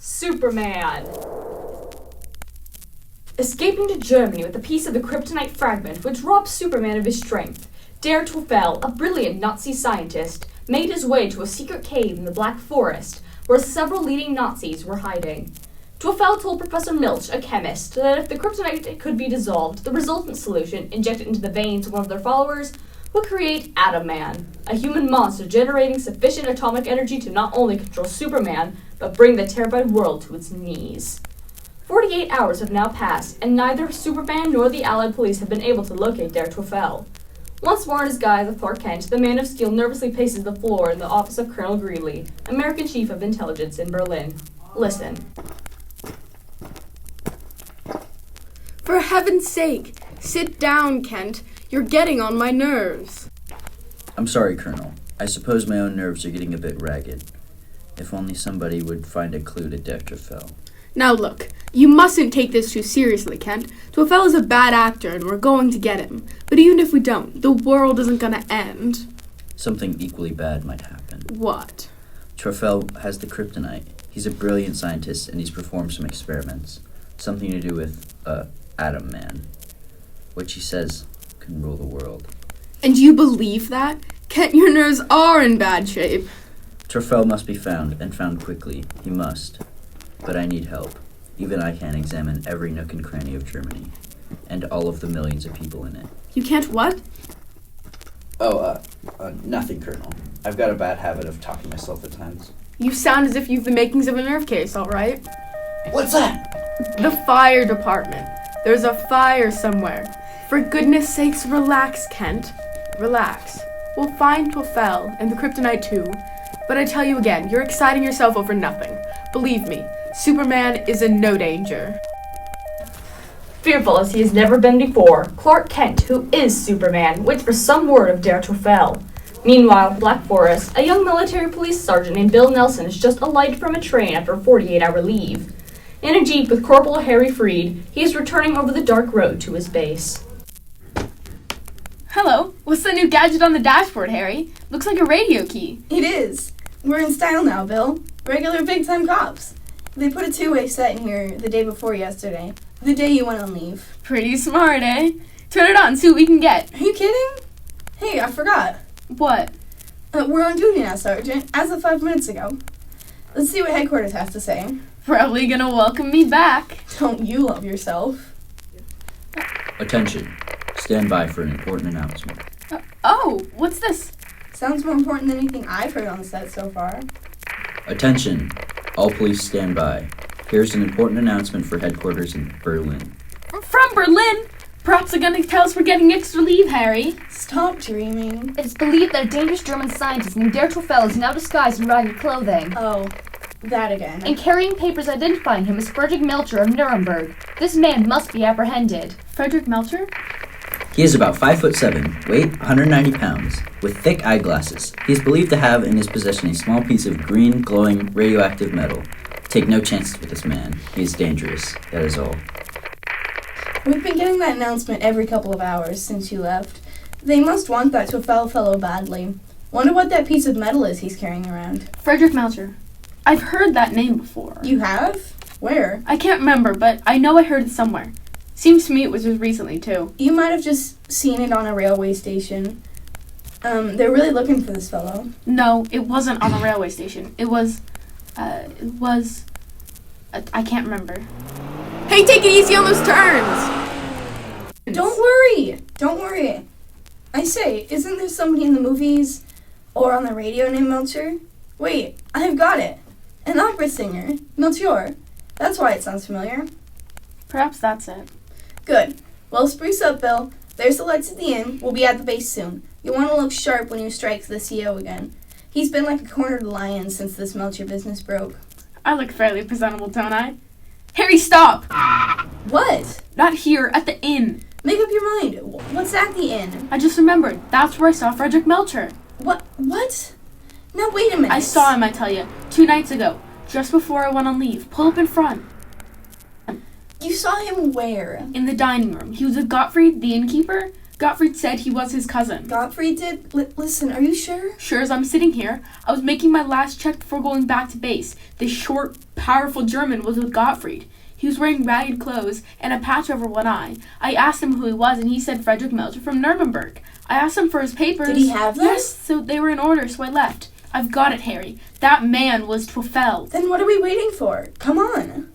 Superman! Escaping to Germany with a piece of the kryptonite fragment which robs Superman of his strength, Der Teufel, a brilliant Nazi scientist, made his way to a secret cave in the Black Forest where several leading Nazis were hiding. Teufel told Professor Milch, a chemist, that if the kryptonite could be dissolved, the resultant solution, injected into the veins of one of their followers, would create Atom Man, a human monster generating sufficient atomic energy to not only control Superman, but bring the terrified world to its knees. 48 hours have now passed, and neither Superman nor the Allied police have been able to locate Der Teufel. Once more in his guise of Clark Kent, the Man of Steel nervously paces the floor in the office of Colonel Greeley, American Chief of Intelligence in Berlin. Listen. For heaven's sake, sit down, Kent. You're getting on my nerves. I'm sorry, Colonel. I suppose my own nerves are getting a bit ragged. If only somebody would find a clue to Der Teufel. Now look, you mustn't take this too seriously, Kent. Teufel is a bad actor and we're going to get him. But even if we don't, the world isn't gonna end. Something equally bad might happen. What? Teufel has the kryptonite. He's a brilliant scientist and he's performed some experiments. Something to do with, Atom Man. Which he says can rule the world. And you believe that? Kent, your nerves are in bad shape. Teufel must be found, and found quickly. He must. But I need help. Even I can't examine every nook and cranny of Germany, and all of the millions of people in it. You can't what? Nothing, Colonel. I've got a bad habit of talking myself at times. You sound as if you've the makings of a nerve case, all right? What's that? The fire department. There's a fire somewhere. For goodness sakes, relax, Kent. Relax. We'll find Teufel and the kryptonite too. But I tell you again, you're exciting yourself over nothing. Believe me, Superman is in no danger. Fearful as he has never been before, Clark Kent, who is Superman, waits for some word of Der Teufel. Meanwhile, in Black Forest, a young military police sergeant named Bill Nelson has just alighted from a train after a 48-hour leave. In a jeep with Corporal Harry Freed, he is returning over the dark road to his base. Hello, what's the new gadget on the dashboard, Harry? Looks like a radio key. It is. We're in style now, Bill. Regular big-time cops. They put a two-way set in here the day before yesterday. The day you went on leave. Pretty smart, eh? Turn it on, see what we can get. Are you kidding? Hey, I forgot. What? We're on duty now, Sergeant, as of 5 minutes ago. Let's see what headquarters has to say. Probably gonna welcome me back. Don't you love yourself? Attention. Stand by for an important announcement. What's this? Sounds more important than anything I've heard on the set so far. Attention. All police stand by. Here's an important announcement for headquarters in Berlin. From Berlin? Perhaps they're gonna tell us we're getting extra leave, Harry. Stop dreaming. It is believed that a dangerous German scientist named Der Teufel is now disguised in ragged clothing. Oh, that again. And carrying papers identifying him as Friedrich Melcher of Nuremberg. This man must be apprehended. Friedrich Melcher? He is about 5'7", weight 190 pounds, with thick eyeglasses. He is believed to have in his possession a small piece of green, glowing, radioactive metal. Take no chances with this man. He is dangerous. That is all. We've been getting that announcement every couple of hours since you left. They must want that Teufel fellow badly. Wonder what that piece of metal is he's carrying around. Friedrich Melcher. I've heard that name before. You have? Where? I can't remember, but I know I heard it somewhere. Seems to me it was just recently, too. You might have just seen it on a railway station. They're really looking for this fellow. No, it wasn't on a railway station. It was, I can't remember. Hey, take it easy on those turns! Don't worry! Don't worry. I say, isn't there somebody in the movies or on the radio named Melcher? Wait, I've got it. An opera singer, Melchior. That's why it sounds familiar. Perhaps that's it. Good. Well, spruce up, Bill. There's the lights at the inn. We'll be at the base soon. You want to look sharp when you strike the CO again. He's been like a cornered lion since this Melcher business broke. I look fairly presentable, don't I? Harry, stop! What? Not here, at the inn. Make up your mind. What's at the inn? I just remembered. That's where I saw Friedrich Melcher. What? Now, wait a minute. I saw him, I tell you, 2 nights ago, just before I went on leave. Pull up in front. You saw him where? In the dining room. He was with Gottfried, the innkeeper. Gottfried said he was his cousin. Gottfried did? Listen, are you sure? Sure as I'm sitting here, I was making my last check before going back to base. This short, powerful German was with Gottfried. He was wearing ragged clothes and a patch over one eye. I asked him who he was, and he said Frederick Melcher from Nuremberg. I asked him for his papers. Did he have them? Yes, so they were in order, so I left. I've got it, Harry. That man was Twofeld. Then what are we waiting for? Come on.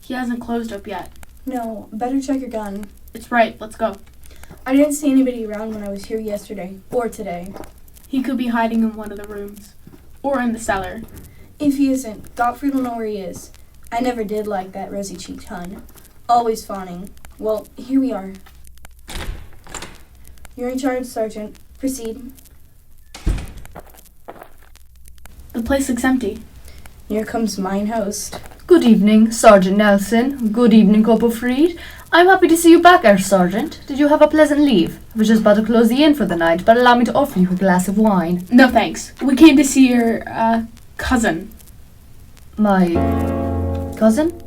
He hasn't closed up yet. No, better check your gun. It's right, let's go. I didn't see anybody around when I was here yesterday, or today. He could be hiding in one of the rooms. Or in the cellar. If he isn't, Gottfried will know where he is. I never did like that rosy-cheeked Hun. Always fawning. Well, here we are. You're in charge, Sergeant. Proceed. The place looks empty. Here comes mine host. Good evening, Sergeant Nelson. Good evening, Corporal Freed. I'm happy to see you back, Herr Sergeant. Did you have a pleasant leave? I was just about to close the inn for the night, but allow me to offer you a glass of wine. No thanks. We came to see your, cousin. My cousin?